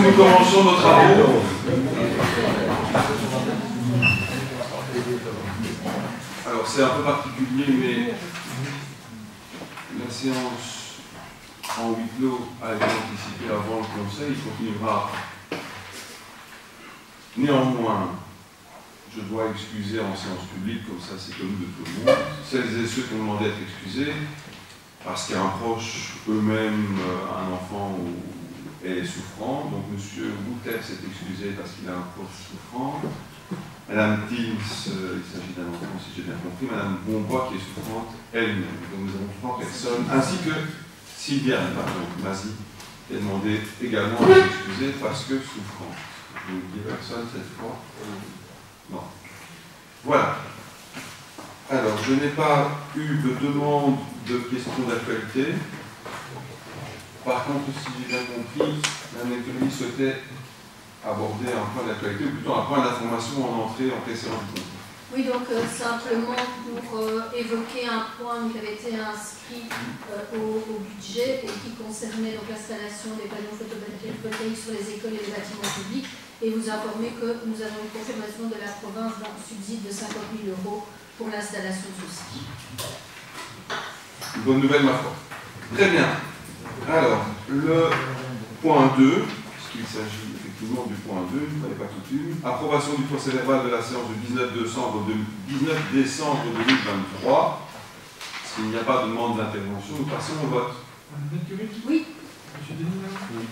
nous commençons nos travaux. Alors c'est un peu particulier, mais la séance en huis clos a été anticipée avant le conseil, il continuera. Néanmoins, je dois excuser en séance publique, comme ça c'est connu de tout le monde, celles et ceux qui ont demandé à être excusés, parce qu'il y a un proche, eux-mêmes, un enfant est souffrant. Donc M. Bouter s'est excusé parce qu'il a un proche souffrant. Madame Tils, il s'agit d'un enfant, si j'ai bien compris. Madame Bombois qui est souffrante elle-même. Donc nous avons 3 personnes, ainsi que Sylviane, pardon, Mazie, qui a demandé également à s'excuser parce que souffrante. Je ne dis personne cette fois. Non. Voilà. Alors, je n'ai pas eu de demande de questions d'actualité. Par contre, si j'ai bien compris, Mme Nectorini souhaitait aborder un point d'actualité, ou plutôt un point d'information en entrée en précédent du concours. Oui, donc simplement pour évoquer un point qui avait été inscrit au budget et qui concernait l'installation des panneaux photovoltaïques sur les écoles et les bâtiments publics, et vous informer que nous avons une confirmation de la province d'un subside de 50 000 € pour l'installation de ceci. Une bonne nouvelle, ma foi. Très bien. Alors, le point 2, puisqu'il s'agit effectivement du point 2, je n'avais pas coutume, approbation du procès verbal de la séance du 19 décembre 2023. S'il n'y a pas de demande d'intervention, nous passons au vote. Oui. Monsieur Denis. Oui.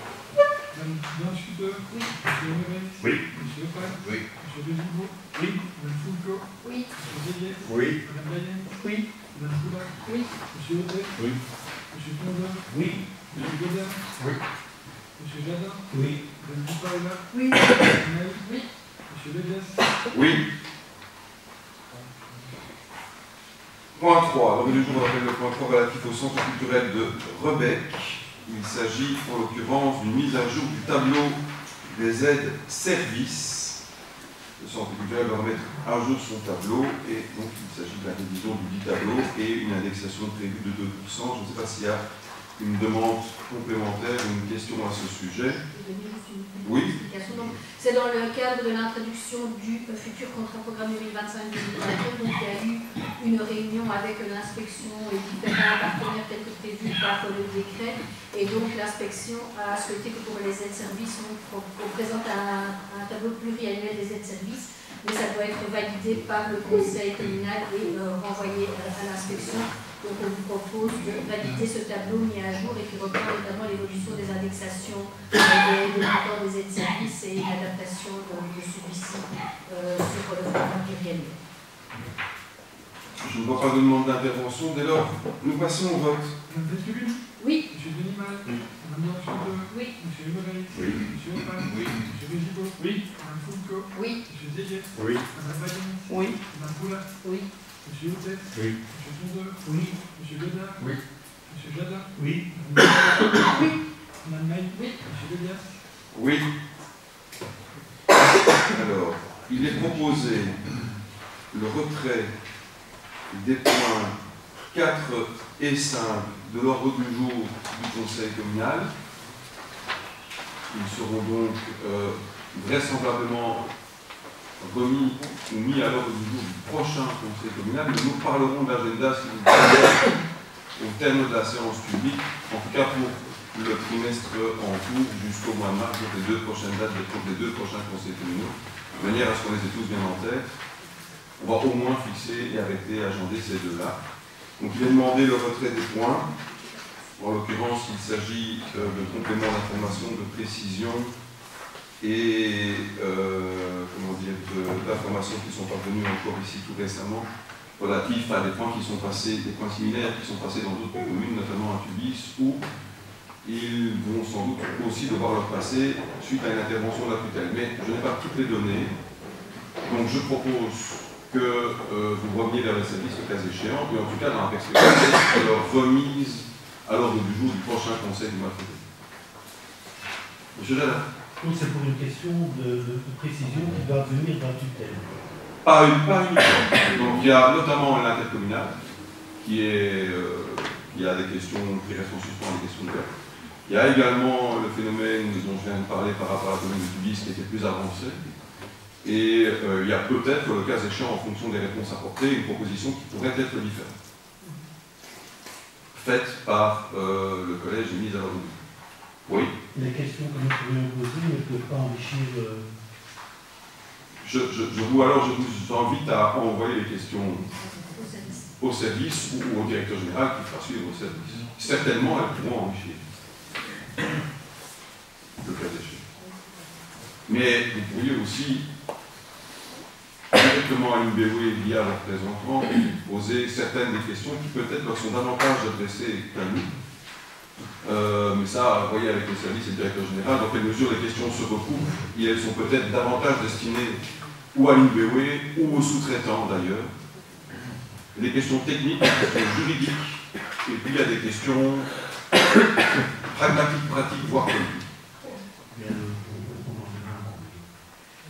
Madame Blanche-Futeur. Oui. Monsieur Level. Oui. Monsieur Lepal. Oui. Monsieur Dezibo. Oui. Madame Foulco. Oui. Monsieur Zélier. Oui. Madame Bayenne. Oui. Madame Foulac. Oui. Monsieur Audet. Oui. Monsieur Tondeur. Oui. Monsieur Godin. Oui. Monsieur Jadin. Oui. Madame Dupaïla. Oui. Madame Oui. Monsieur Lévias. Oui. Point 3. L'ordre du jour rappelle le point 3 relatif au centre culturel de Rebec. Il s'agit en l'occurrence d'une mise à jour du tableau des aides services. Le centre culturel va remettre à jour son tableau et donc il s'agit de la révision du dit tableau et une indexation prévue de 2%. Je ne sais pas s'il y a une demande complémentaire ou une question à ce sujet. Oui. C'est dans le cadre de l'introduction du futur contrat programme 2025-2024. Donc il y a eu une réunion avec l'inspection et différents partenaires tels que prévu par le décret. Et donc l'inspection a souhaité que pour les aides-services, on présente un tableau pluriannuel des aides-services, mais ça doit être validé par le conseil communal et renvoyé à l'inspection. Donc on vous propose de valider ce tableau mis à jour et qui reprend notamment l'évolution des indexations des montants des aides-services et l'adaptation de celui-ci sur le programme pluriannuel. Je ne vois pas de demande d'intervention. Dès lors, nous passons au vote. Madame Béthune. Oui. Monsieur Denimal. Oui. Madame Blanche-Futeur. Oui. Monsieur Level. Oui. Monsieur Lepal. Oui. Monsieur Dezibo. Oui. Madame Foulco. Oui. Monsieur Zélier. Oui. Madame Bayenne. Oui. Madame Foulac. Oui. Monsieur Audet. Oui. Monsieur Tondeur. Oui. Monsieur Godin. Oui. Monsieur Jadin. Oui. Oui. Madame May. Oui. Monsieur Lévias. Oui. Alors, il est proposé le retrait des points 4 et 5 de l'ordre du jour du Conseil communal. Ils seront donc vraisemblablement remis ou mis à l'ordre du jour du prochain Conseil communal. Mais nous parlerons de l'agenda, si vous voulez, au terme de la séance publique, en tout cas pour le trimestre en cours jusqu'au mois de mars, donc les 2 prochaines dates des 2 prochains conseils communaux, de manière à ce qu'on les ait tous bien en tête. On va au moins fixer et arrêter, agender ces deux-là. Donc il est demandé le retrait des points. En l'occurrence, il s'agit de compléments d'information, de précision et d'informations qui sont parvenues encore ici tout récemment, relatifs à des points qui sont passés, des points similaires qui sont passés dans d'autres communes, notamment à Tubis, où ils vont sans doute aussi devoir leur passer suite à une intervention de la tutelle. Mais je n'ai pas toutes les données, donc je propose que vous reveniez vers les services le cas échéant, et en tout cas dans la perspective de leur remise à l'ordre du jour du prochain conseil du mois de février. Monsieur Jadin. Donc c'est pour une question de précision qui doit venir d'un tutelle. Pas uniquement. Donc il y a notamment l'intercommunal qui a des questions qui restent en suspens, des questions ouvertes. Il y a également le phénomène dont je viens de parler par rapport à la commune de Tubis qui était plus avancé. Et il y a peut-être, le cas échéant, en fonction des réponses apportées, une proposition qui pourrait être différente, faite par le collège et mise à l'ordre du jour. Oui. Les questions que nous pourrions poser ne peuvent pas enrichir. Je vous invite à envoyer les questions au service ou au directeur général qui fera suivre au service. Certainement, elles pourront enrichir le cas échéant. Mais vous pourriez aussi, directement à l'UBW via leur représentant, poser certaines des questions qui peut-être leur sont davantage adressées qu'à nous. Mais ça, vous voyez, avec le service et le directeur général, dans quelle mesure les questions se recoupent, et elles sont peut-être davantage destinées ou à l'UBW ou aux sous-traitants d'ailleurs. Des questions techniques, des questions juridiques, et puis il y a des questions pragmatiques, pratiques, voire politiques.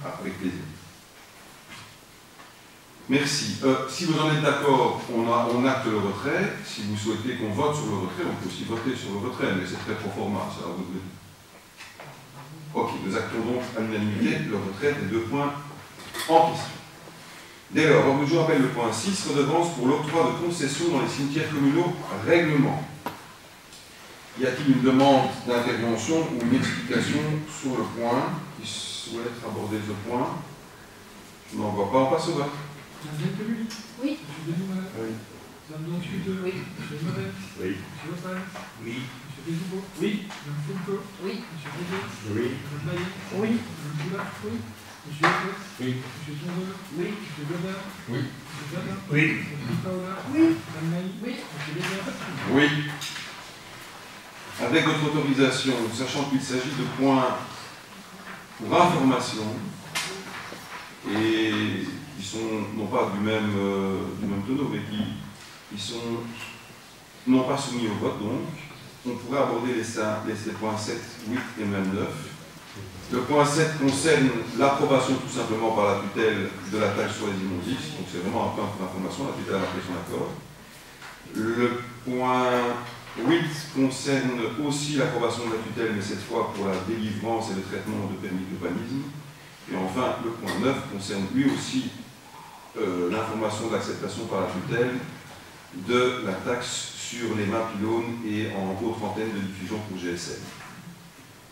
Avec plaisir. Merci. Si vous en êtes d'accord, on acte le retrait. Si vous souhaitez qu'on vote sur le retrait, on peut aussi voter sur le retrait, mais c'est très pro forma, ça va vous dire. Ok, nous actons donc à l'unanimité le retrait des 2 points en question. Dès lors, je rappelle le point 6, redevance pour l'octroi de concessions dans les cimetières communaux règlement. Y a-t-il une demande d'intervention ou une explication sur le point qui souhaite aborder ce point? Je n'en vois pas, on passe au vote. Madame Peluli. Oui. Monsieur Denis. Oui. Madame Donchute. Oui. Monsieur Moret. Oui. Monsieur Opal. Oui. Monsieur Desoubeaux. Oui. Madame Fulco. Oui. Monsieur Régis. Oui. Madame Maillet. Oui. Madame Boulard. Oui. Monsieur Ecos. Oui. Monsieur Tondeur. Oui. Monsieur Godin. Oui. Monsieur Gabin. Oui. Monsieur Paola. Oui. Madame Naï. Oui. Monsieur Lézard. Oui. Avec votre autorisation, sachant qu'il s'agit de points pour information et qui sont non pas du même tonneau, mais qui sont non pas soumis au vote, donc, on pourrait aborder les points 7, 8 et même 9. Le point 7 concerne l'approbation tout simplement par la tutelle de la taxe sur les immondices, donc c'est vraiment un point pour information, la tutelle a marqué son accord. Le point 8 concerne aussi l'approbation de la tutelle, mais cette fois pour la délivrance et le traitement de permis d'urbanisme. Et enfin, le point 9 concerne lui aussi l'information de l'acceptation par la tutelle de la taxe sur les mains pylônes et en haute antenne de diffusion pour GSM.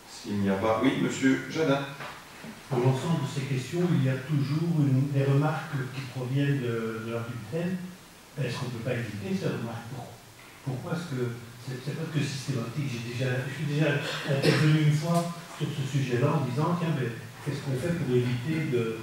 S'il n'y a pas... Oui, monsieur Jadin. Pour l'ensemble de ces questions, il y a toujours des remarques qui proviennent de la tutelle. Est-ce qu'on ne peut pas éviter ces remarques? Pourquoi est-ce que c'est pas que systématique? Je suis déjà intervenu une fois sur ce sujet-là en disant tiens, mais qu'est-ce qu'on fait pour éviter que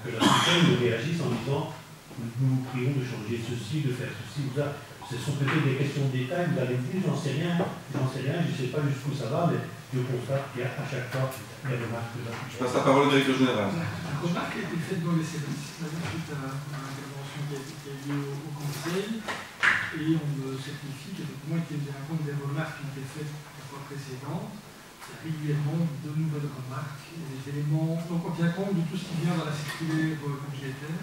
la tutelle nous réagisse en disant nous vous prions de changer ceci, de faire ceci ou ça. Ce sont peut-être des questions de détail, vous allez me dire, j'en sais rien, je ne sais pas jusqu'où ça va, mais je constate qu'il y a à chaque fois des remarques de la tutelle. Je passe la parole au directeur général. La remarque a été faite dans les services suite à l'intervention qui a eu au Conseil, et on me certifie qu'effectivement, il tient compte des remarques qui ont été faites la fois précédente. Il y a régulièrement de nouvelles remarques, et des éléments. Donc on tient compte de tout ce qui vient dans la circulaire budgétaire,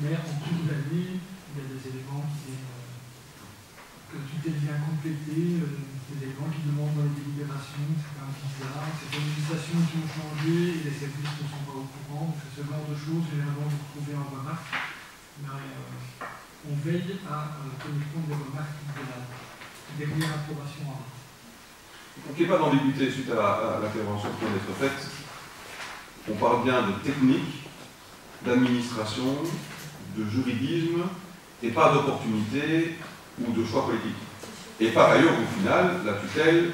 mais en toute l'année, il y a des éléments que tout est bien complété, des éléments qui demandent dans les délibérations, c'est un bizarre, c'est des législations qui ont changé et les services ne sont pas au courant, c'est ce genre de choses, généralement vous trouvez en remarque, mais on veille à tenir compte des remarques de la dernière approbation. Donc il n'y a pas d'ambiguïté suite à l'intervention qui vient d'être faite. On parle bien de technique, d'administration, de juridisme, et pas d'opportunité ou de choix politique. Et par ailleurs, au final, la tutelle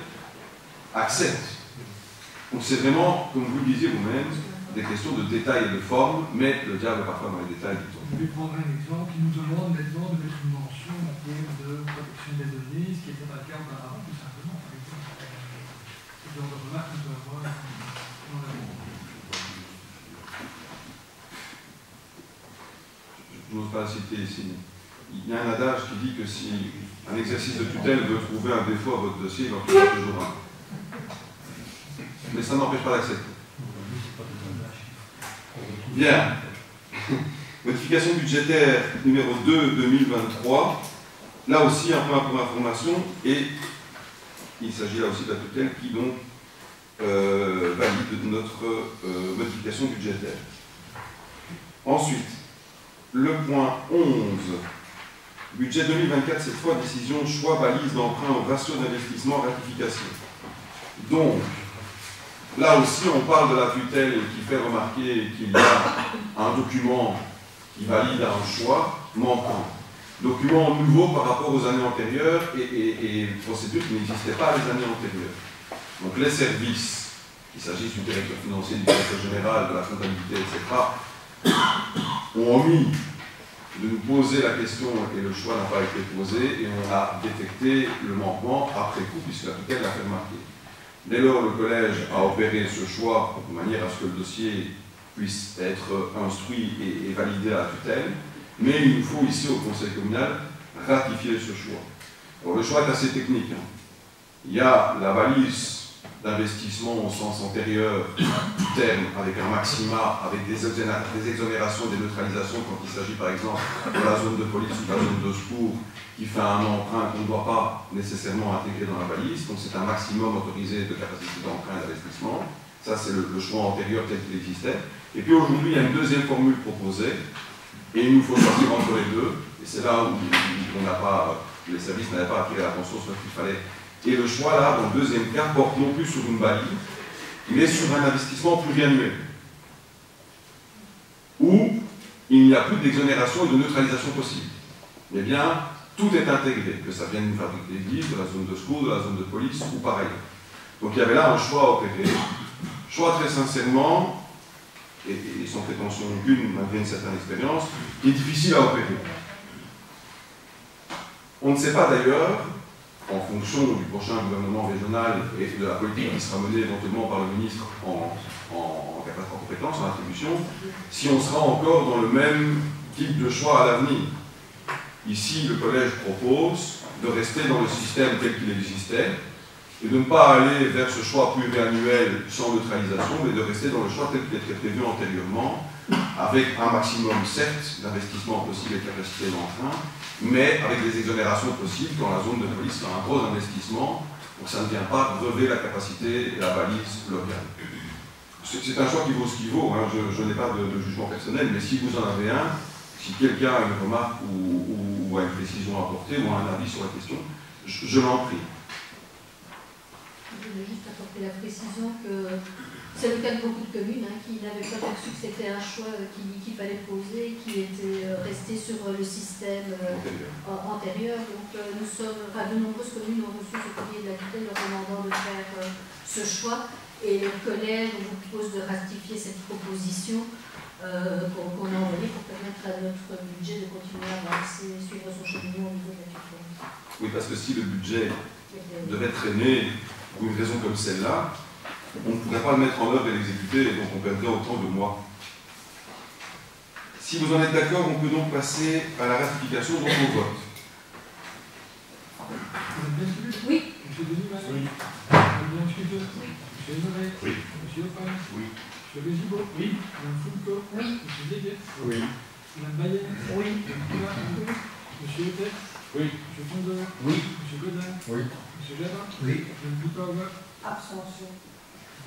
accepte. Donc c'est vraiment, comme vous le disiez vous-même, des questions de détail et de forme, mais le diable parfois dans les détails du temps. Je vais prendre un exemple qui nous demande maintenant de mettre une mention en termes de protection des données, ce qui n'était pas le cas auparavant, tout simplement. Par exemple, ce genre de remarques qu'on peut avoir dans la loi. Je n'ose pas citer ici. Il y a un adage qui dit que si un exercice de tutelle veut trouver un défaut à votre dossier, il en trouvera toujours un. Mais ça n'empêche pas d'accepter. Bien. Modification budgétaire numéro 2 2023. Là aussi, un point pour information et il s'agit là aussi de la tutelle qui donc valide notre modification budgétaire. Ensuite, le point 11, budget 2024, cette fois, décision, choix, balise d'emprunt au ratio d'investissement, ratification. Donc, là aussi, on parle de la tutelle qui fait remarquer qu'il y a un document qui valide un choix manquant. Document nouveau par rapport aux années antérieures et procédure qui n'existait pas les années antérieures. Donc les services, qu'il s'agisse du directeur financier, du directeur général, de la comptabilité, etc., ont omis de nous poser la question et le choix n'a pas été posé et on a détecté le manquement après coup puisque la tutelle l'a fait remarquer. Dès lors, le collège a opéré ce choix de manière à ce que le dossier puisse être instruit et validé à la tutelle. Mais il nous faut ici au Conseil communal ratifier ce choix. Alors, le choix est assez technique. Il y a la balise d'investissement au sens antérieur du terme, avec un maxima, avec des exonérations, des neutralisations quand il s'agit par exemple de la zone de police ou de la zone de secours qui fait un emprunt qu'on ne doit pas nécessairement intégrer dans la balise. Donc c'est un maximum autorisé de capacité d'emprunt et d'investissement. Ça c'est le choix antérieur tel qu'il existait. Et puis aujourd'hui il y a une deuxième formule proposée. Et il nous faut choisir entre les deux, et c'est là où les services n'avaient pas attiré l'attention sur ce qu'il fallait. Et le choix là, dans le deuxième cas, porte non plus sur une balise, mais sur un investissement pluriannuel, où il n'y a plus d'exonération et de neutralisation possible. Eh bien, tout est intégré, que ça vienne d'une fabrique d'église, de la zone de secours, de la zone de police, ou pareil. Donc il y avait là un choix à opérer. Choix très sincèrement, et sans prétention aucune, malgré une certaine expérience, qui est difficile à opérer. On ne sait pas d'ailleurs, en fonction du prochain gouvernement régional et de la politique qui sera menée éventuellement par le ministre en compétence, en attribution, si on sera encore dans le même type de choix à l'avenir. Ici, le collège propose de rester dans le système tel qu'il existait, et de ne pas aller vers ce choix pluriannuel sans neutralisation, mais de rester dans le choix tel qu'il était prévu antérieurement, avec un maximum, certes, d'investissement possible et de capacité d'emprunt, mais avec des exonérations possibles quand la zone de police fait un gros investissement, pour que ça ne vient pas grever la capacité et la balise locale. C'est un choix qui vaut ce qu'il vaut, hein. Je n'ai pas de jugement personnel, mais si vous en avez un, si quelqu'un a une remarque ou a une précision à apporter ou a un avis sur la question, je l'en prie. Je voulais juste apporter la précision que c'est le cas de beaucoup de communes qui n'avaient pas perçu que c'était un choix qu'il fallait poser, qui était resté sur le système antérieur. Donc de nombreuses communes ont reçu ce courrier de la tutelle leur demandant de faire ce choix. Et le collège vous propose de ratifier cette proposition qu'on a envoyée pour permettre à notre budget de continuer à avancer, suivre son cheminement au niveau de la tutelle. Oui, parce que si le budget devait traîner pour une raison comme celle-là, on ne pourrait pas le mettre en œuvre et l'exécuter, et donc on perdrait autant de mois. Si vous en êtes d'accord, on peut donc passer à la ratification, donc au vote. Oui. Monsieur Denis Manet. Oui. Madame Schmitt. Monsieur Honoré. Oui. Monsieur Opin. Oui. Monsieur Bézibaud. Oui. Madame Foulco. Oui. Monsieur Zeguet. Oui. Madame Bayer. Oui. Madame Poulin. Oui. Monsieur Otet. Oui. Monsieur Fondeur. Oui. Monsieur Godin. Oui. Monsieur Gabin. Oui. Madame Poupava. Abstention.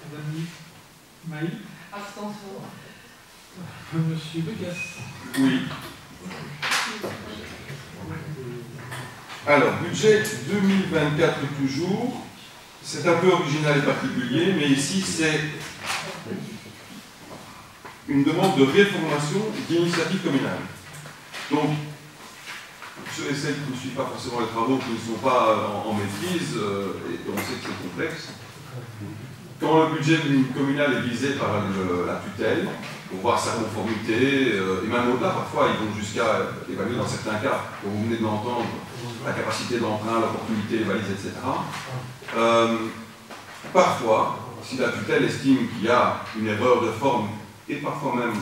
Madame Maï. Abstention. Monsieur Begas. Oui. Alors, budget 2024 toujours. C'est un peu original et particulier, mais ici c'est une demande de réformation d'initiative communale. Donc, ceux et celles qui ne suivent pas forcément les travaux, qui ne sont pas en maîtrise, et on sait que c'est complexe, quand le budget communal est visé par la tutelle, pour voir sa conformité, et même au-delà, parfois, ils vont jusqu'à évaluer dans certains cas, comme vous venez de l'entendre, la capacité d'emprunt, l'opportunité, les valises, etc. Parfois, si la tutelle estime qu'il y a une erreur de forme, et parfois même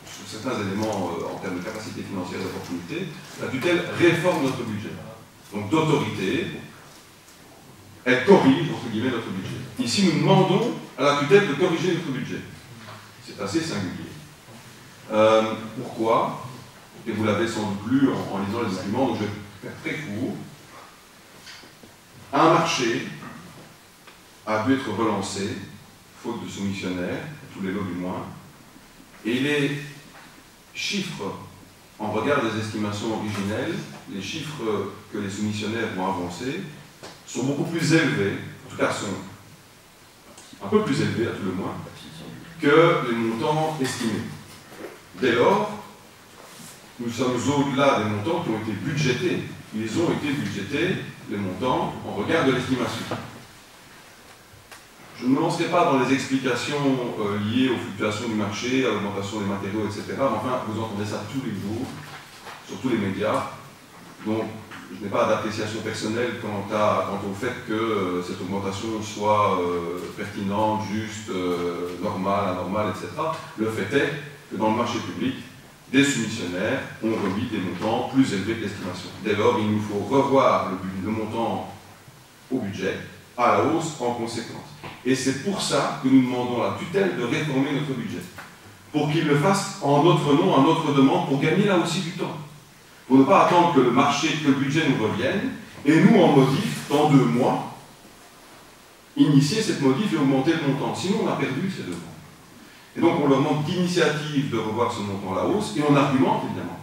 sur certains éléments en termes de capacité financière et d'opportunité, la tutelle réforme notre budget. Donc d'autorité, elle corrige, entre guillemets, notre budget. Ici, nous demandons à la tutelle de corriger notre budget. C'est assez singulier. Pourquoi? Et vous l'avez sans doute lu en lisant les documents, donc je vais faire très court. Un marché a dû être relancé, faute de soumissionnaire, tous les lots du moins, et les chiffres, en regard des estimations originelles, les chiffres que les soumissionnaires vont avancer sont beaucoup plus élevés, en tout cas sont un peu plus élevés à tout le moins, que les montants estimés. Dès lors, nous sommes au-delà des montants qui ont été budgétés. Ils ont été budgétés, les montants, en regard de l'estimation. Je ne me lancerai pas dans les explications liées aux fluctuations du marché, à l'augmentation des matériaux, etc. Mais enfin, vous entendez ça tous les jours, sur tous les médias. Donc, je n'ai pas d'appréciation personnelle quant au fait que cette augmentation soit pertinente, juste, normale, anormale, etc. Le fait est que dans le marché public, des soumissionnaires ont remis des montants plus élevés que l'estimation. Dès lors, il nous faut revoir le montant au budget à la hausse en conséquence. Et c'est pour ça que nous demandons à la tutelle de réformer notre budget. Pour qu'il le fasse en notre nom, en notre demande, pour gagner là aussi du temps. Pour ne pas attendre que le marché, que le budget nous revienne, et nous, en modif, dans 2 mois, initier cette modif et augmenter le montant. Sinon, on a perdu ces 2 mois. Et donc, on leur demande d'initiative de revoir ce montant à la hausse, et on argumente, évidemment.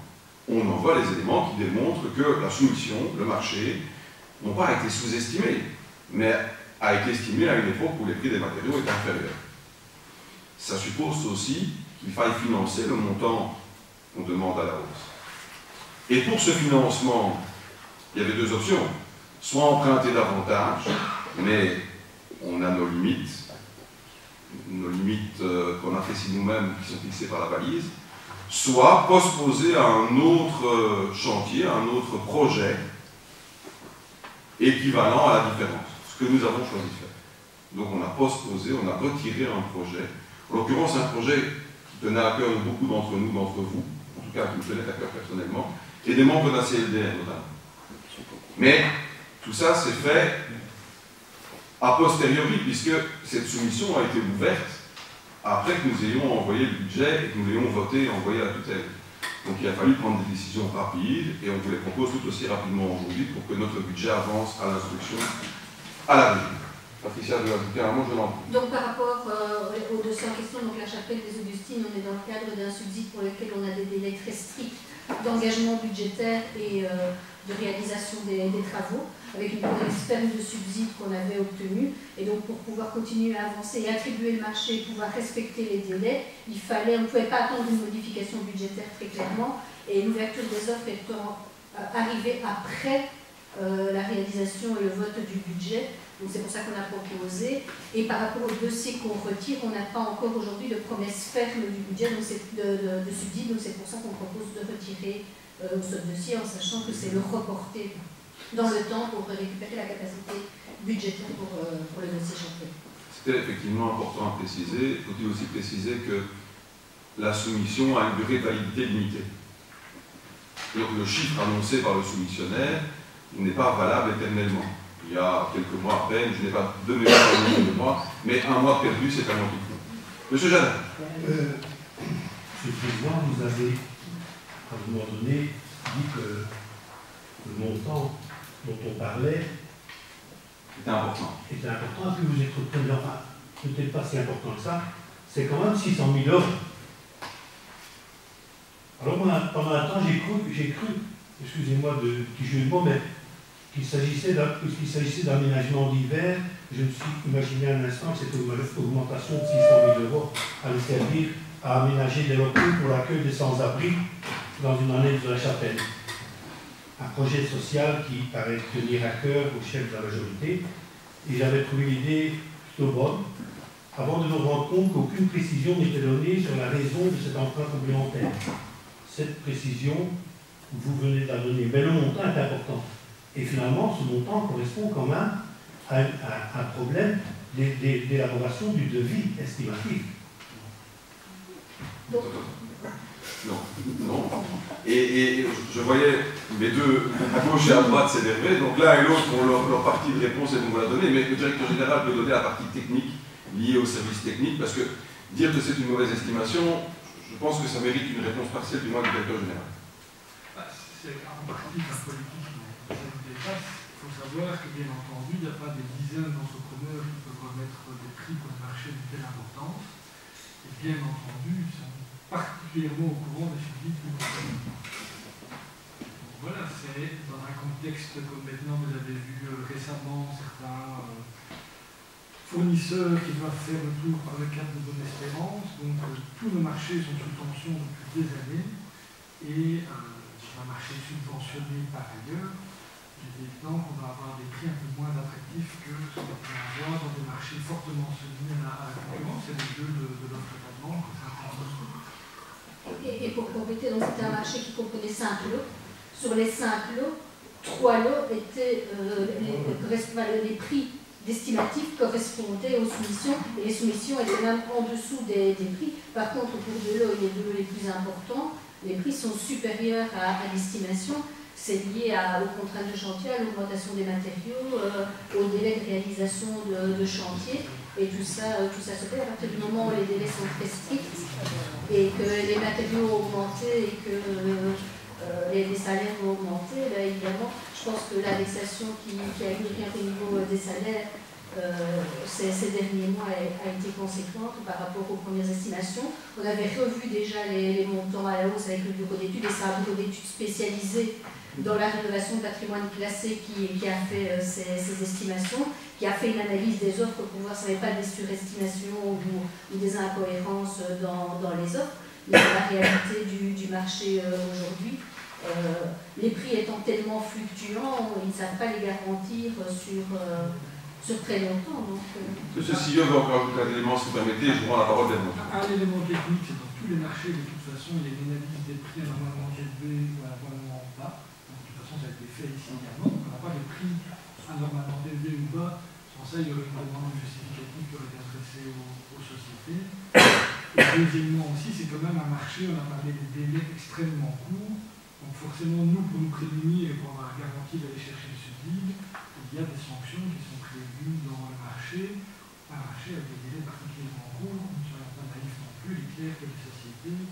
On envoie les éléments qui démontrent que la soumission, le marché, n'ont pas été sous-estimés, mais a été estimé à une époque où les prix des matériaux étaient inférieurs. Ça suppose aussi qu'il faille financer le montant qu'on demande à la hausse. Et pour ce financement, il y avait 2 options. Soit emprunter davantage, mais on a nos limites qu'on apprécie nous-mêmes, qui sont fixées par la balise, soit postposer à un autre chantier, un autre projet équivalent à la différence, ce que nous avons choisi de faire. Donc on a postposé, on a retiré un projet, en l'occurrence un projet qui tenait à cœur de beaucoup d'entre nous, d'entre vous, en tout cas qui me tenait à cœur personnellement, et des membres de la CLDR notamment. Mais tout ça s'est fait a posteriori, puisque cette soumission a été ouverte après que nous ayons envoyé le budget et que nous l'ayons voté et envoyé à la tutelle. Donc il a fallu prendre des décisions rapides, et on vous les propose tout aussi rapidement aujourd'hui pour que notre budget avance à l'instruction à la région. Patricia veut ajouter un mot, je l'en prie. Donc par rapport au dossier en question, donc la chapelle des Augustines, on est dans le cadre d'un subside pour lequel on a des délais très stricts d'engagement budgétaire et de réalisation des travaux, avec une promesse ferme de subside qu'on avait obtenue. Et donc pour pouvoir continuer à avancer et attribuer le marché, pouvoir respecter les délais, on ne pouvait pas attendre une modification budgétaire très clairement, et l'ouverture des offres étant arrivée après la réalisation et le vote du budget. Donc c'est pour ça qu'on a proposé. Et par rapport au dossier qu'on retire, on n'a pas encore aujourd'hui de promesse ferme du budget, donc de subside, donc c'est pour ça qu'on propose de retirer ce dossier en sachant que c'est le reporter dans le temps pour récupérer la capacité budgétaire pour le dossier chapelle. C'était effectivement important à préciser. Faut-il aussi préciser que la soumission a une durée de validité limitée. Donc le chiffre annoncé par le soumissionnaire n'est pas valable éternellement. Il y a quelques mois à peine, je n'ai pas de mémoire de mois, mais 1 mois perdu, c'est un mois qui compte. Monsieur Jadin. Monsieur le Président, vous avez, à un moment donné, dit que le montant dont on parlait était important. Est-ce que vous êtes retenu, enfin, peut-être pas si important que ça, c'est quand même 600 000 €. Alors pendant un temps, j'ai cru, excusez-moi de petit jeu de mots, mais puisqu'il s'agissait d'aménagement d'hiver, je me suis imaginé un instant que cette augmentation de 600 000 € allait servir à aménager des locaux pour l'accueil des sans-abri dans une année de la chapelle. Un projet social qui paraît tenir à cœur au chef de la majorité, et j'avais trouvé l'idée plutôt bonne, avant de nous rendre compte qu'aucune précision n'était donnée sur la raison de cet emprunt complémentaire. Cette précision, vous venez de la donner, mais le montant est important. Et finalement, ce montant correspond quand même à un problème d'élaboration du devis estimatif. Non. Et je voyais mes deux, à gauche et à droite, s'énerver. Donc l'un et l'autre ont leur partie de réponse et vont vous la donner. Mais le directeur général peut donner la partie technique liée au service technique, parce que dire que c'est une mauvaise estimation, je pense que ça mérite une réponse partielle du moins du directeur général. C'est en partie de la politique qui dépasse. faut savoir que, bien entendu, il n'y a pas des dizaines d'entrepreneurs qui peuvent remettre des prix pour le marché d'une telle importance. Et bien entendu, ils sont particulièrement au courant des subsides du gouvernement. Voilà, c'est dans un contexte comme maintenant, vous avez vu récemment certains fournisseurs qui doivent faire le tour par le cadre de Bonne-Espérance. Donc tous nos marchés sont sous tension depuis des années et sur un marché subventionné par ailleurs, il est évident qu'on va avoir des prix un peu moins attractifs que ce qu'on peut avoir dans des marchés fortement soumis à la concurrence. C'est le jeu de l'offre et de la demande. Et pour compléter, donc c'était un marché qui comprenait 5 lots. Sur les 5 lots, 3 lots étaient les prix d'estimatifs correspondaient aux soumissions, et les soumissions étaient même en dessous des prix. Par contre, pour 2 lots, les 2 lots les plus importants, les prix sont supérieurs à l'estimation. C'est lié aux contraintes de chantier, à l'augmentation des matériaux, au délai de réalisation de chantier. Et tout ça se fait à partir du moment où les délais sont très stricts et que les matériaux ont augmenté et que les salaires vont augmenter. Là, évidemment, je pense que l'indexation qui a eu au niveau des salaires ces derniers mois a été conséquente par rapport aux premières estimations. On avait revu déjà les montants à la hausse avec le bureau d'études, et c'est un bureau d'études spécialisé dans la rénovation de patrimoine classé qui a fait ces estimations, qui a fait une analyse des offres pour voir s'il n'y avait pas des surestimations ou des incohérences dans les offres. Mais c'est la réalité du marché aujourd'hui. Les prix étant tellement fluctuants, ils ne savent pas les garantir sur très longtemps. Monsieur Sillon veut encore ajouter un élément, si vous permettez, je vous rends la parole d'elle. Un élément technique, c'est dans tous les marchés, de toute façon, il y a une analyse des prix anormalement élevés ou anormalement bas. Donc, de toute façon, ça a été fait ici également. Donc, on n'a pas les prix anormalement élevés ou bas. Sans ça, il y aurait une demande justificative qui aurait été adressée aux sociétés. Et deuxièmement aussi, c'est quand même un marché, on a parlé des délais extrêmement courts. Donc forcément, nous, pour nous prémunir et pour avoir la garantie d'aller chercher le subside, il y a des sanctions qui sont prévues dans le marché. Un marché avec des délais particulièrement courts, ne soyons pas naïfs non plus, il est clair que les sociétés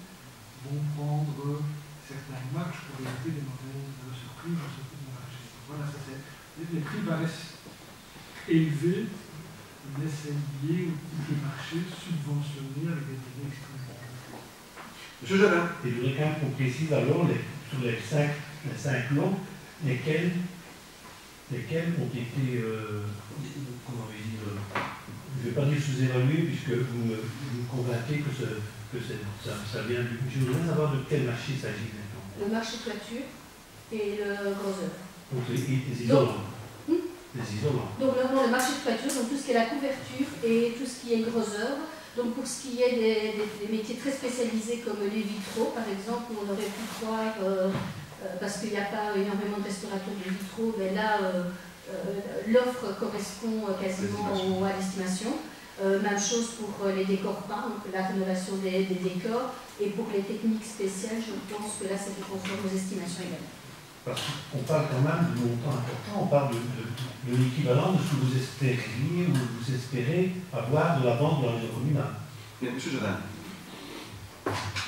vont prendre certaines marges pour éviter des mauvaises surprises dans ce type de marché. Donc voilà, les prix paraissent élevés, mais c'est lié au type de marché subventionné avec des délais extrêmement courts. Monsieur Jardin. Et je voudrais quand même qu'on précise alors, sur les 5 lots, lesquels ont été, comment dire, je ne vais pas dire sous-évalués, puisque vous me convainquez que ça vient du... Je voudrais savoir de quel marché il s'agit maintenant. Le marché toiture et le gros œuvre. Donc les isolants. Les isolants. Donc le marché de toiture, donc tout ce qui est la couverture et tout ce qui est gros œuvre. Donc pour ce qui est des métiers très spécialisés comme les vitraux, par exemple, où on aurait pu croire, parce qu'il n'y a pas énormément de restaurateurs de vitraux, mais là, l'offre correspond quasiment à l'estimation. Même chose pour les décors peints, donc la rénovation des décors. Et pour les techniques spéciales, je pense que là, c'est conforme aux estimations également. Parce qu'on parle quand même de montants importants, on parle de l'équivalent de ce que vous espériez ou vous espérez avoir de la vente dans les communales. Monsieur Jardin,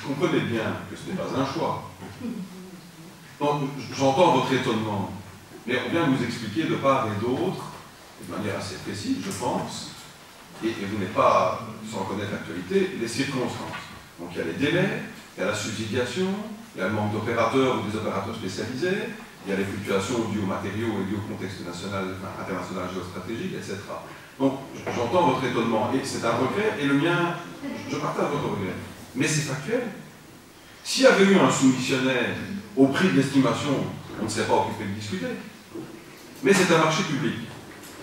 comprenez bien que ce n'est pas un choix. J'entends votre étonnement, mais on vient vous expliquer de part et d'autre, de manière assez précise, je pense, et vous n'êtes pas, sans connaître l'actualité, les circonstances. Donc il y a les délais, il y a la subsidiation, il y a le manque d'opérateurs ou des opérateurs spécialisés, il y a les fluctuations dues aux matériaux et dues au contexte national, international, géostratégique, etc. Donc, j'entends votre étonnement, et c'est un regret, et le mien, je partage votre regret. Mais c'est factuel. S'il y avait eu un soumissionnaire au prix de l'estimation, on ne serait pas occupé de discuter. Mais c'est un marché public,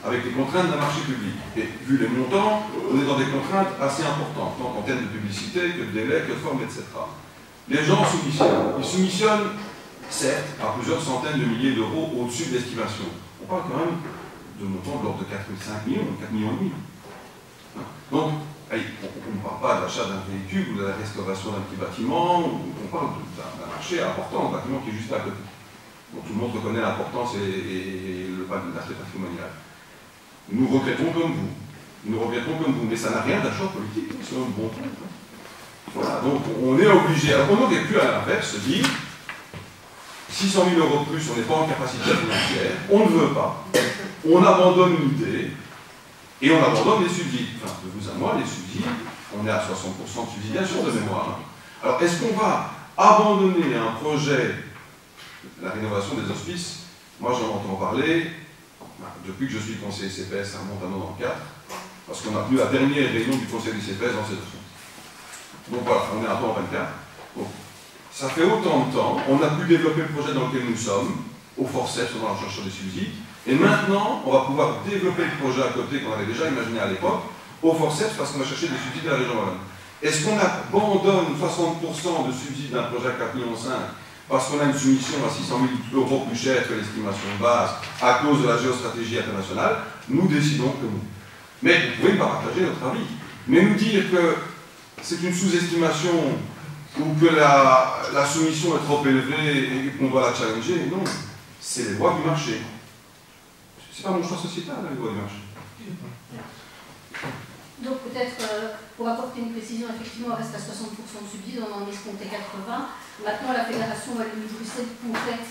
avec les contraintes d'un marché public. Et vu les montants, on est dans des contraintes assez importantes, tant en termes de publicité, que de délai, que de forme, etc. Les gens soumissionnent. Ils soumissionnent, certes, à plusieurs centaines de milliers d'euros au-dessus de l'estimation. On parle quand même de montants de l'ordre de 4,5 millions, 4,5 millions. Donc, on ne parle pas d'achat d'un véhicule ou de la restauration d'un petit bâtiment, on parle d'un marché important, un bâtiment qui est juste à côté. Donc tout le monde reconnaît l'importance et l'aspect patrimonial. Nous regrettons comme vous, mais ça n'a rien d'achat politique, c'est un bon point. Voilà, donc on est obligé, alors on aurait pu à l'inverse se dire, 600 000 € de plus, on n'est pas en capacité financière, on ne veut pas, on abandonne une idée et on abandonne les subsides. Enfin, de vous à moi, les subsides, on est à 60% de subsidiation de mémoire. Alors, est-ce qu'on va abandonner un projet, la rénovation des hospices? Moi, j'en entends parler, depuis que je suis conseiller CPS, ça remonte à 94, parce qu'on a tenu la dernière réunion du conseil du CPS dans cette fonds. Donc voilà, on est un peu en 24. Donc, ça fait autant de temps, on a pu développer le projet dans lequel nous sommes, au forceps, dans la recherche des subsides, et maintenant, on va pouvoir développer le projet à côté qu'on avait déjà imaginé à l'époque, au forceps, parce qu'on va chercher des subsides de la région wallonne. Est-ce qu'on abandonne 60% de subsides d'un projet à 4,5 millions parce qu'on a une soumission à 600 000 € plus cher que l'estimation de base à cause de la géostratégie internationale? Nous décidons que nous. Mais vous pouvez pas partager notre avis. Mais nous dire que c'est une sous-estimation ou que la soumission est trop élevée et qu'on doit la challenger, non. C'est les lois du marché. C'est pas mon choix sociétal, les lois du marché. Donc peut-être, pour apporter une précision, effectivement, on reste à 60% de subsides, on en escomptait 80. Maintenant, la Fédération Wallonie-Bruxelles pourrait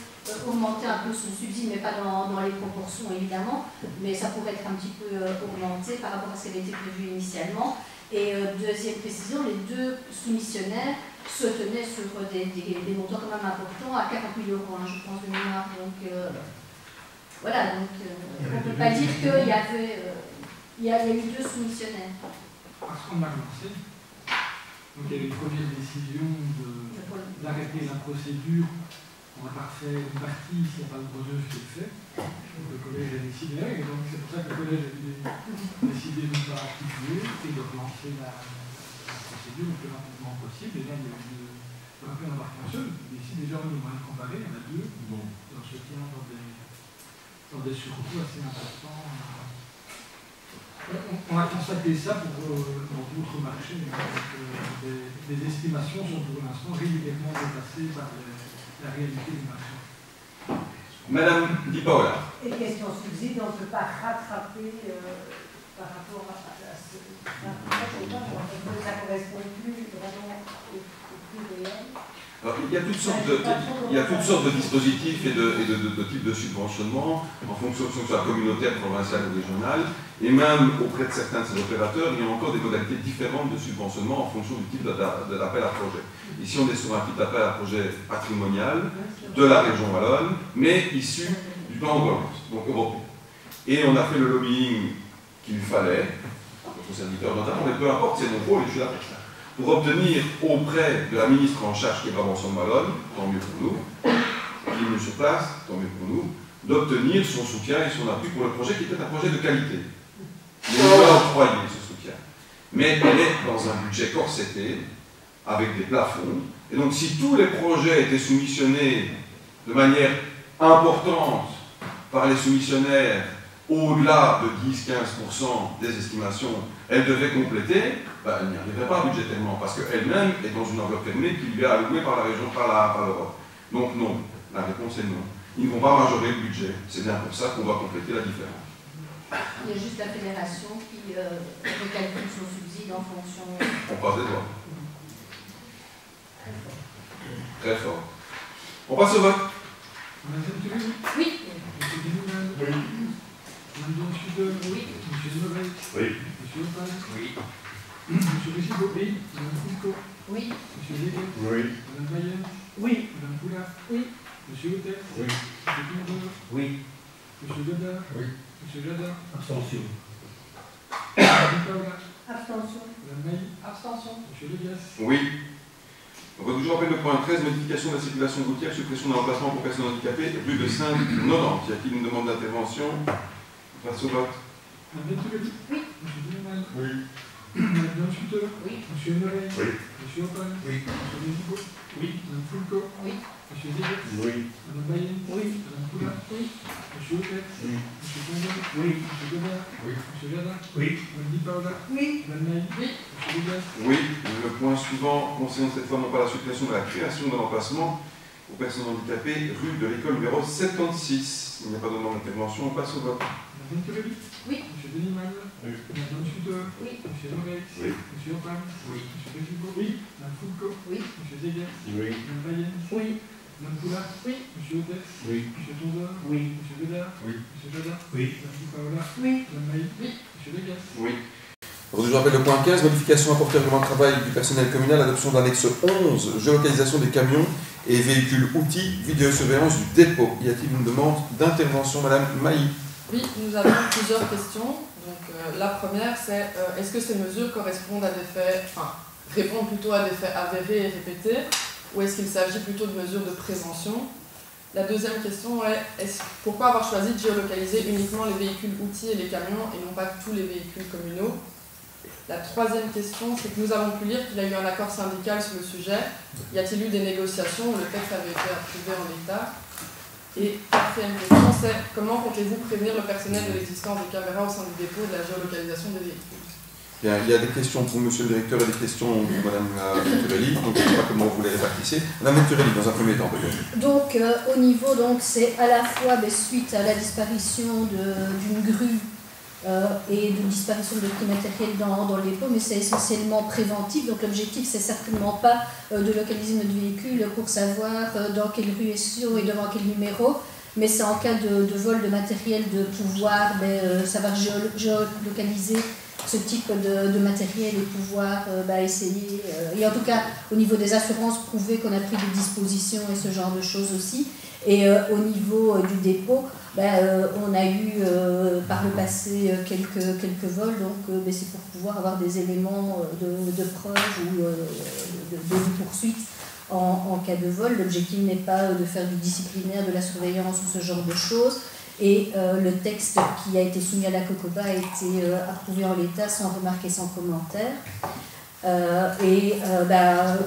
augmenter un peu son subside, mais pas dans les proportions, évidemment, mais ça pourrait être un petit peu augmenté par rapport à ce qui avait été prévu initialement. Et deuxième précision, les deux soumissionnaires se tenaient sur des montants quand même importants, à 40 000 €, hein, je pense, de mémoire. Donc voilà, donc on ne peut pas dire qu'il y avait... il y a eu deux soumissionnaires. Parce qu'on a lancé. Donc il y a eu une première décision d'arrêter la procédure. On va refaire une partie s'il n'y a pas de gros œuvre qui est fait. Donc le collège a décidé, et donc c'est pour ça que le collège a décidé de ne pas activer et de relancer la procédure le plus rapidement possible. Et là, il y a eu le rappel d'embarcation. Ici, déjà, on est moyen de comparer, il y en a deux. Donc on se tient dans des surcoûts assez importants. On a constaté ça dans d'autres marchés. Les estimations sont pour l'instant régulièrement dépassées par la réalité du marché. Madame Di Paola. Et question subside, on ne peut pas rattraper par rapport à ce... Ça ne correspond plus vraiment au prix réel. Alors, il y a toutes sortes de dispositifs et de types de subventionnement en fonction que ce soit communautaire, provincial ou régional, et même auprès de certains de ces opérateurs, il y a encore des modalités différentes de subventionnement en fonction du type d'appel à projet. Ici, on est sur un type d'appel à projet patrimonial de la région wallonne, mais issu du plan de relance, donc européen. Et on a fait le lobbying qu'il fallait, notre serviteur notamment, mais peu importe, c'est mon rôle et je suis là pour ça. Pour obtenir auprès de la ministre en charge qui est Brabançon de Wallonne, tant mieux pour nous, qui est venue sur place, tant mieux pour nous, d'obtenir son soutien et son appui pour le projet qui était un projet de qualité. Mais on va octroyer ce soutien. Mais elle est dans un budget corseté, avec des plafonds, et donc si tous les projets étaient soumissionnés de manière importante par les soumissionnaires, au-delà de 10-15% des estimations, elle devait compléter, ben, elle n'y arriverait pas budgétairement, parce qu'elle-même est dans une enveloppe fermée qui lui est allouée par la région, par l'Europe. Donc non, la réponse est non. Ils ne vont pas majorer le budget. C'est bien pour ça qu'on doit compléter la différence. Il y a juste la fédération qui recalcule son subside en fonction... On passe des doigts. Très fort. On passe au vote. Madame Thierry? Oui. Monsieur Guénoul? Oui. Madame Donchuder? Oui. Monsieur Novek? Oui. Monsieur Opal? Oui. Monsieur Richigo? Oui. Madame Foucault? Oui. Monsieur Zéguet? Oui. Madame Bayen? Oui. Madame Poulard? Oui. Monsieur Hôtel? Oui. Monsieur Pindor? Oui. Monsieur Godard? Oui. Monsieur Jadin? Abstention. Madame Paola? Abstention. Madame Mailly? Abstention. Monsieur Legas? Oui. Donc, je rappelle le point 13, modification de la circulation routière, suppression d'un emplacement pour personnes handicapées, plus de 5,90. Y a-t-il une demande d'intervention? On passe au vote. Madame Thierry? Oui. Monsieur Guénoul? Oui. Madame Donchuder? Oui. Monsieur Novek? Oui. Monsieur Opal? Oui. Monsieur Richigo? Oui. Madame Foucault? Oui. Monsieur Zéguet? Oui. Madame Bayen? Oui. Madame Poulard? Oui. Monsieur Hôtel? Oui. Monsieur Pindor? Oui. Monsieur Godard? Oui. Monsieur Jadin? Oui. Madame Di Paola? Oui. Madame Mailly? Oui. Monsieur Legas? Oui. Le point suivant concerne cette fois non pas la suppression, mais la création d'un emplacement pour personnes handicapées, rue de l'école numéro 76. Il n'y a pas de demande d'intervention, on passe au vote. Madame Thierry? Oui. Monsieur Denimal? Oui. Madame Donchuder? Oui. Monsieur Novek? Oui. Monsieur Opal? Oui. Monsieur Richigo? Oui. Madame Foucault? Oui. Monsieur Zéguet? Oui. Madame Bayen? Oui. Madame Poula? Oui. Monsieur Odet? Oui. Monsieur Tourneau? Oui. Monsieur Godard? Oui. Monsieur Jadin? Oui. Madame Di Paola? Oui. Madame Mailly? Oui. Monsieur Degas? Oui. Je rappelle le point 15, modification apportée au règlement de travail du personnel communal, adoption de l'annexe 11, géolocalisation des camions et véhicules outils, vidéosurveillance du dépôt. Y a-t-il une demande d'intervention, Madame Mailly? Oui, nous avons plusieurs questions. Donc, la première, c'est est-ce que ces mesures correspondent à des faits, répondent plutôt à des faits avérés et répétés, ou est-ce qu'il s'agit plutôt de mesures de prévention? La deuxième question est pourquoi avoir choisi de géolocaliser uniquement les véhicules outils et les camions et non pas tous les véhicules communaux? La troisième question, c'est que nous avons pu lire qu'il y a eu un accord syndical sur le sujet. Y a-t-il eu des négociations où le texte avait été approuvé en l'état? Et quatrième question, c'est comment comptez-vous prévenir le personnel de l'existence des caméras au sein du dépôt et de la géolocalisation des véhicules? Bien, il y a des questions pour Monsieur le Directeur et des questions pour Madame Venturelli. Donc, je ne sais pas comment vous les répartissez. Madame Venturelli, dans un premier temps, peut-être. Donc, au niveau, c'est à la fois suite à la disparition d'une grue et de disparition de prix matériel dans le dépôt, mais c'est essentiellement préventif. Donc, l'objectif, c'est certainement pas de localiser notre véhicule pour savoir dans quelle rue est et devant quel numéro, mais c'est en cas de vol de matériel de pouvoir savoir géolocaliser ce type de matériel et pouvoir essayer, et en tout cas au niveau des assurances, prouver qu'on a pris des dispositions et ce genre de choses aussi. Et au niveau du dépôt, on a eu par le passé quelques vols, donc c'est pour pouvoir avoir des éléments de preuve ou de poursuite en cas de vol. L'objectif n'est pas de faire du disciplinaire, de la surveillance ou ce genre de choses. Et le texte qui a été soumis à la COCOBA a été approuvé en l'état sans remarque et sans commentaire.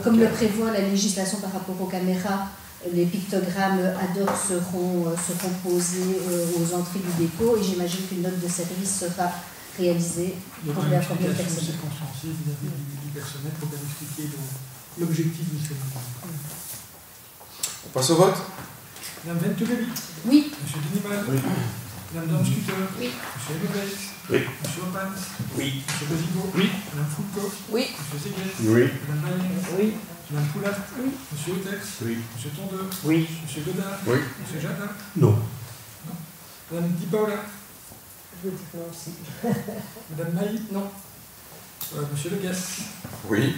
Comme le prévoit la législation par rapport aux caméras, les pictogrammes ad hoc seront posés aux entrées du dépôt et j'imagine qu'une note de service sera réalisée pour la première personne. Circonstanciée vis-à-vis du personnel pour bien expliquer l'objectif de ces mesures. On passe au vote. Madame Venturelli? Oui. Monsieur Dinimal? Oui. Madame Danscuter? Oui. Monsieur Ebebet? Oui. Monsieur Opans? Oui. Monsieur Bezigo? Oui. Madame Foucault? Oui. Monsieur Séguet? Oui. Madame Maillet? Oui. Madame Poula? Oui. Monsieur Otex? Oui. Monsieur Tondeux? Oui. Monsieur Godard? Oui. Monsieur Jadin? Non. Madame Di Paola? Je veux dire non aussi. Madame Mailly? Non. Monsieur Legas? Oui.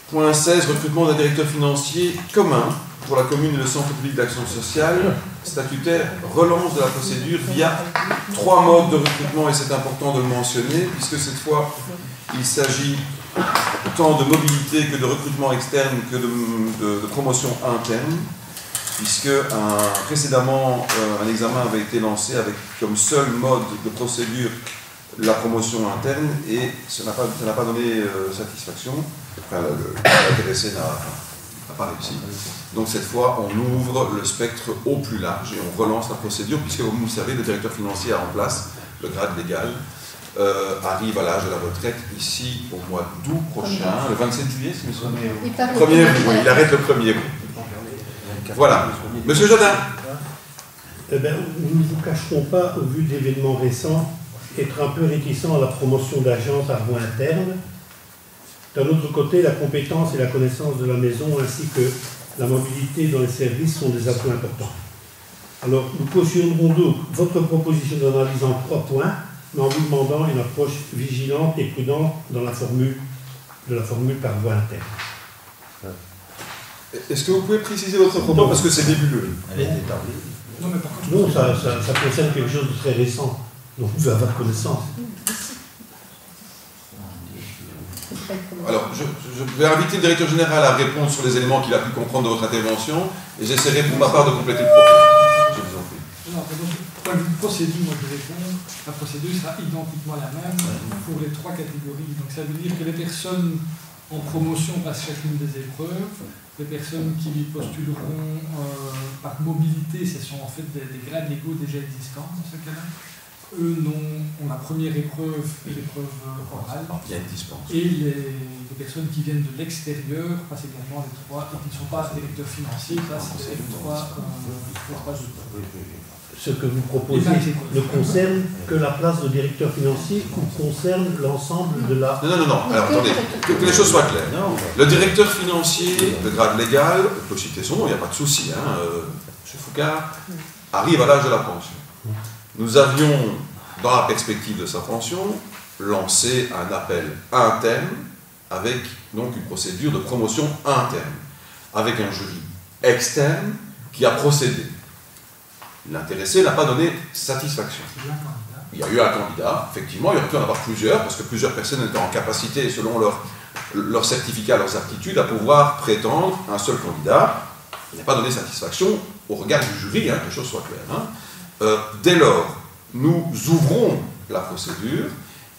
Point 16, recrutement d'un directeur financier commun pour la commune et le centre public d'action sociale, statutaire, relance de la procédure via 3 modes de recrutement, et c'est important de le mentionner, puisque cette fois, il s'agit tant de mobilité que de recrutement externe que de promotion interne, puisque précédemment, un examen avait été lancé avec comme seul mode de procédure la promotion interne, et ça n'a pas donné satisfaction. Enfin, l'intéressé n'a pas réussi. Donc cette fois, on ouvre le spectre au plus large et on relance la procédure, puisque comme vous le savez, le directeur financier en place, le grade légal, arrive à l'âge de la retraite ici au mois d'août prochain, le 27 juillet, si je me souviens. Premier août, oui, il arrête le 1er août. Voilà. Monsieur Jadin. Nous ne vous cacherons pas, au vu d'événements récents, être un peu réticents à la promotion d'agences à voie interne. D'un autre côté, la compétence et la connaissance de la maison ainsi que la mobilité dans les services sont des atouts importants. Alors, nous cautionnerons donc votre proposition d'analyse en 3 points, mais en vous demandant une approche vigilante et prudente dans la formule par voie interne. Est-ce que vous pouvez préciser votre propos, parce que c'est nébuleux? Elle est établie. Non, mais par contre... Non, ça concerne quelque chose de très récent, dont vous pouvez avoir connaissance. Alors, je vais inviter le directeur général à répondre sur les éléments qu'il a pu comprendre de votre intervention, et j'essaierai pour ma part de compléter le propos. Je vous en prie. Non, donc, point de vue procédure, moi je vais répondre, la procédure sera identiquement la même pour les 3 catégories. Donc ça veut dire que les personnes en promotion passent chacune des épreuves, les personnes qui postuleront par mobilité, ce sont en fait des grades légaux déjà existants dans ce cas-là. Eux ont la première épreuve et l'épreuve orale. Il y a une dispense. Et les personnes qui viennent de l'extérieur passent également les 3 et qui ne sont pas directeurs financiers, passent les 3 épreuves. ce que vous proposez ne concerne que la place de directeur financier ou concerne l'ensemble de la... Non. Alors attendez, que les choses soient claires. Le directeur financier, le grade légal, on peut citer son nom, il n'y a pas de souci, hein, M. Foucard, arrive à l'âge de la pension. Nous avions, dans la perspective de sa pension, lancé un appel interne avec donc une procédure de promotion interne, avec un jury externe qui a procédé. L'intéressé n'a pas donné satisfaction. Il y a eu un candidat, effectivement, il aurait pu en avoir plusieurs, parce que plusieurs personnes étaient en capacité, selon leur certificat, leurs aptitudes, à pouvoir prétendre un seul candidat. Il n'a pas donné satisfaction au regard du jury, hein, que les choses soient claires. Hein. Dès lors, nous ouvrons la procédure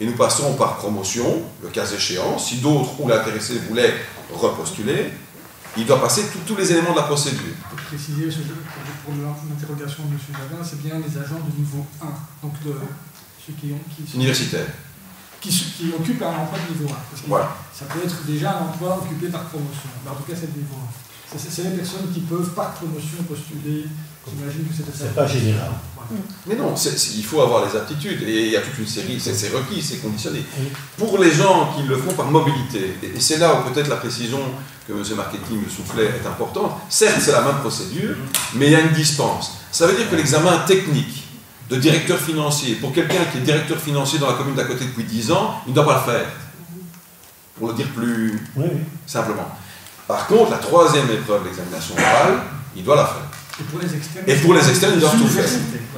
et nous passerons par promotion, le cas échéant. Si d'autres ou l'intéressé voulaient repostuler, il doit passer tous les éléments de la procédure. Pour préciser, pour l'interrogation de M. Jardin, c'est bien les agents de niveau 1, donc de ceux universitaires. Qui occupent un emploi de niveau 1. Parce que voilà. Ça peut être déjà un emploi occupé par promotion. Mais en tout cas, c'est le niveau 1. C'est les personnes qui peuvent par promotion postuler. J'imagine que c'est pas général. Voilà. Mais non, il faut avoir les aptitudes et il y a toute une série, c'est requis, c'est conditionné. Pour les gens qui le font par mobilité, et c'est là où peut-être la précision que M. Marketing soufflait est importante, certes c'est la même procédure, mais il y a une dispense. Ça veut dire que l'examen technique de directeur financier, pour quelqu'un qui est directeur financier dans la commune d'à côté depuis 10 ans, il ne doit pas le faire. Pour le dire plus simplement. Par contre, la troisième épreuve de l'examination orale, il doit la faire. Et pour les externes, ils doivent tout faire.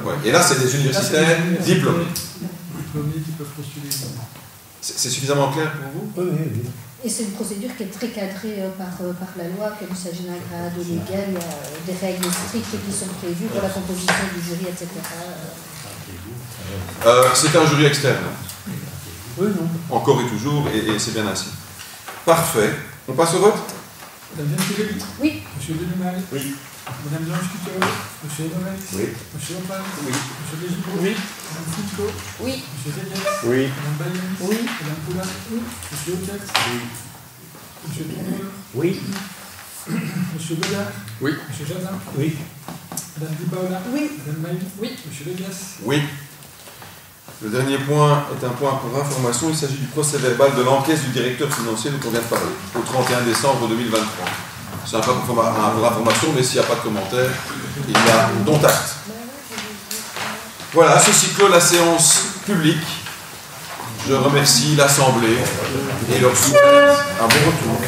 Ouais. Et là, c'est des universitaires diplômés. Diplômés qui peuvent postuler. C'est suffisamment clair pour vous? Oui. Et c'est une procédure qui est très cadrée par la loi, comme il s'agit d'un grade légal, il y a des règles strictes qui sont prévues pour la composition du jury, etc. C'est un jury externe. Oui, non. Encore et toujours, et c'est bien ainsi. Parfait. On passe au vote? Madame Vienne-Kéveli? Oui. Monsieur Delumal? Oui. Madame Jean-Scuteur? Monsieur Edorex? Oui. Monsieur Opal? Oui. Monsieur Desjibos? Oui. Madame Foucault? Oui. Monsieur Zedek? Oui. Madame Bayen? Oui. Madame Poulin? Oui. Monsieur Ocat? Oui. Monsieur Tourneur? Oui. Monsieur Godard? Oui. Monsieur Jardin? Oui. Madame Di Paola? Oui. Madame Maï? Oui. Monsieur Legas? Oui. Le dernier point est un point pour information. Il s'agit du procès-verbal de l'enquête du directeur financier dont on vient de parler, au 31 décembre 2023. C'est un point pour information, mais s'il n'y a pas de commentaire, il y a dont acte. Voilà, ceci clôt la séance publique. Je remercie l'Assemblée et leur souhaite un bon retour.